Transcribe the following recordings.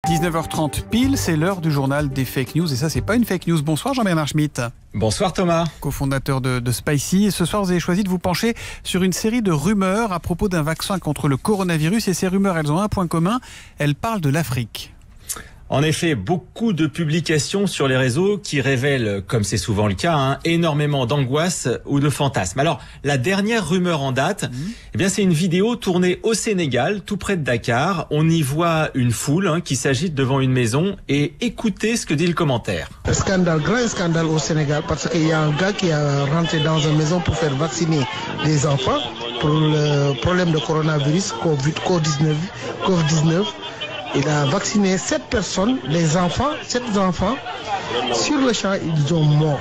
19h30 pile, c'est l'heure du journal des fake news. Et ça, c'est pas une fake news. Bonsoir Jean-Bernard Schmitt. Bonsoir Thomas. Cofondateur de Spicy. Et ce soir, vous avez choisi de vous pencher sur une série de rumeurs à propos d'un vaccin contre le coronavirus. Et ces rumeurs, elles ont un point commun. Elles parlent de l'Afrique. En effet, beaucoup de publications sur les réseaux qui révèlent, comme c'est souvent le cas, énormément d'angoisse ou de fantasmes. Alors, la dernière rumeur en date, c'est une vidéo tournée au Sénégal, tout près de Dakar. On y voit une foule qui s'agite devant une maison et écoutez ce que dit le commentaire. Scandale, grand scandale au Sénégal parce qu'il y a un gars qui est rentré dans une maison pour faire vacciner des enfants pour le problème de coronavirus, Covid-19. Il a vacciné 7 personnes, sept enfants. Sur le champ, ils ont mort.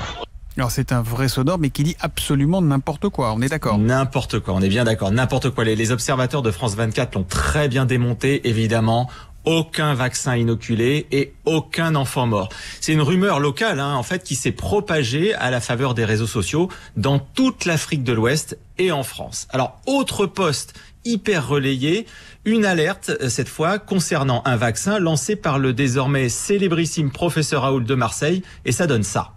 Alors c'est un vrai sonore, mais qui dit absolument n'importe quoi, on est d'accord? N'importe quoi, on est bien d'accord, n'importe quoi. Les observateurs de France 24 l'ont très bien démonté, évidemment. Aucun vaccin inoculé et aucun enfant mort. C'est une rumeur locale, en fait, qui s'est propagée à la faveur des réseaux sociaux dans toute l'Afrique de l'Ouest et en France. Alors, autre post hyper relayé, une alerte, cette fois, concernant un vaccin lancé par le désormais célébrissime professeur Raoult de Marseille, et ça donne ça.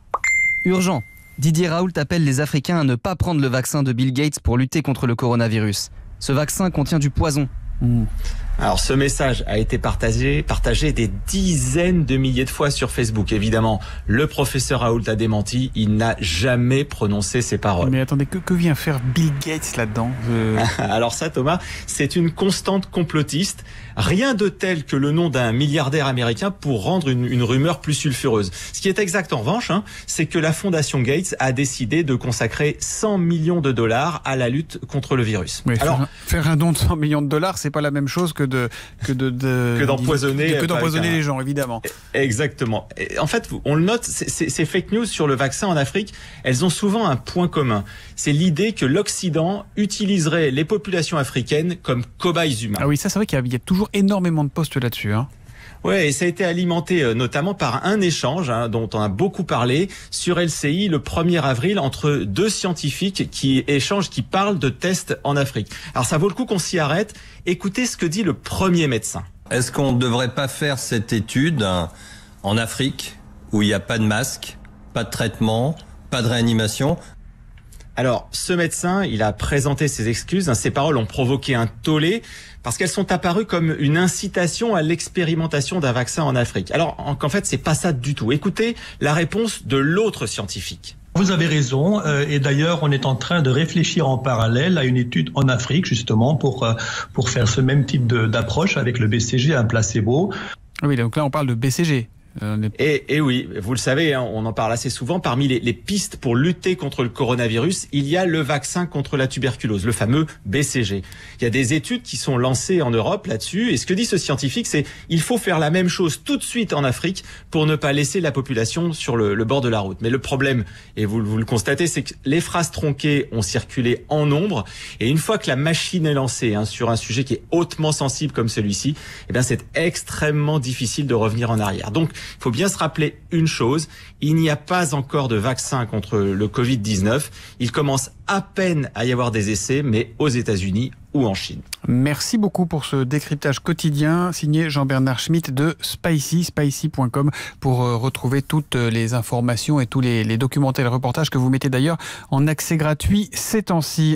Urgent. Didier Raoult appelle les Africains à ne pas prendre le vaccin de Bill Gates pour lutter contre le coronavirus. Ce vaccin contient du poison. Alors ce message a été partagé des dizaines de milliers de fois sur Facebook. Évidemment, le professeur Raoult a démenti, il n'a jamais prononcé ces paroles. Mais attendez, que vient faire Bill Gates là-dedans? Alors ça, Thomas, c'est une constante complotiste. Rien de tel que le nom d'un milliardaire américain pour rendre une rumeur plus sulfureuse. Ce qui est exact en revanche, c'est que la fondation Gates a décidé de consacrer 100 millions de dollars à la lutte contre le virus. Oui, alors, faire un don de 100 millions de dollars, c'est pas la même chose que d'empoisonner les gens, évidemment. Exactement. Et en fait, on le note, ces fake news sur le vaccin en Afrique, elles ont souvent un point commun. C'est l'idée que l'Occident utiliserait les populations africaines comme cobayes humains. Ah oui, ça c'est vrai qu'il y a toujours énormément de posts là-dessus. Ouais, et ça a été alimenté notamment par un échange dont on a beaucoup parlé sur LCI le 1er avril entre deux scientifiques qui parlent de tests en Afrique. Alors ça vaut le coup qu'on s'y arrête. Écoutez ce que dit le premier médecin. Est-ce qu'on ne devrait pas faire cette étude en Afrique où il n'y a pas de masque, pas de traitement, pas de réanimation ? Alors, ce médecin, il a présenté ses excuses. Ses paroles ont provoqué un tollé parce qu'elles sont apparues comme une incitation à l'expérimentation d'un vaccin en Afrique. Alors qu'en fait, c'est pas ça du tout. Écoutez la réponse de l'autre scientifique. Vous avez raison, et d'ailleurs on est en train de réfléchir en parallèle à une étude en Afrique justement pour faire ce même type d'approche avec le BCG, un placebo. Oui, donc là on parle de BCG. Et oui, vous le savez, on en parle assez souvent. Parmi les pistes pour lutter contre le coronavirus, il y a le vaccin contre la tuberculose, le fameux BCG. Il y a des études qui sont lancées en Europe là-dessus. Et ce que dit ce scientifique, c'est il faut faire la même chose tout de suite en Afrique pour ne pas laisser la population sur le bord de la route. Mais le problème, et vous le constatez, c'est que les phrases tronquées ont circulé en nombre. Et une fois que la machine est lancée sur un sujet qui est hautement sensible comme celui-ci, c'est extrêmement difficile de revenir en arrière. Donc, il faut bien se rappeler une chose, il n'y a pas encore de vaccin contre le Covid-19. Il commence à peine à y avoir des essais, mais aux États-Unis ou en Chine. Merci beaucoup pour ce décryptage quotidien signé Jean-Bernard Schmitt de spicy.com pour retrouver toutes les informations et tous les documentaires et les reportages que vous mettez d'ailleurs en accès gratuit ces temps-ci.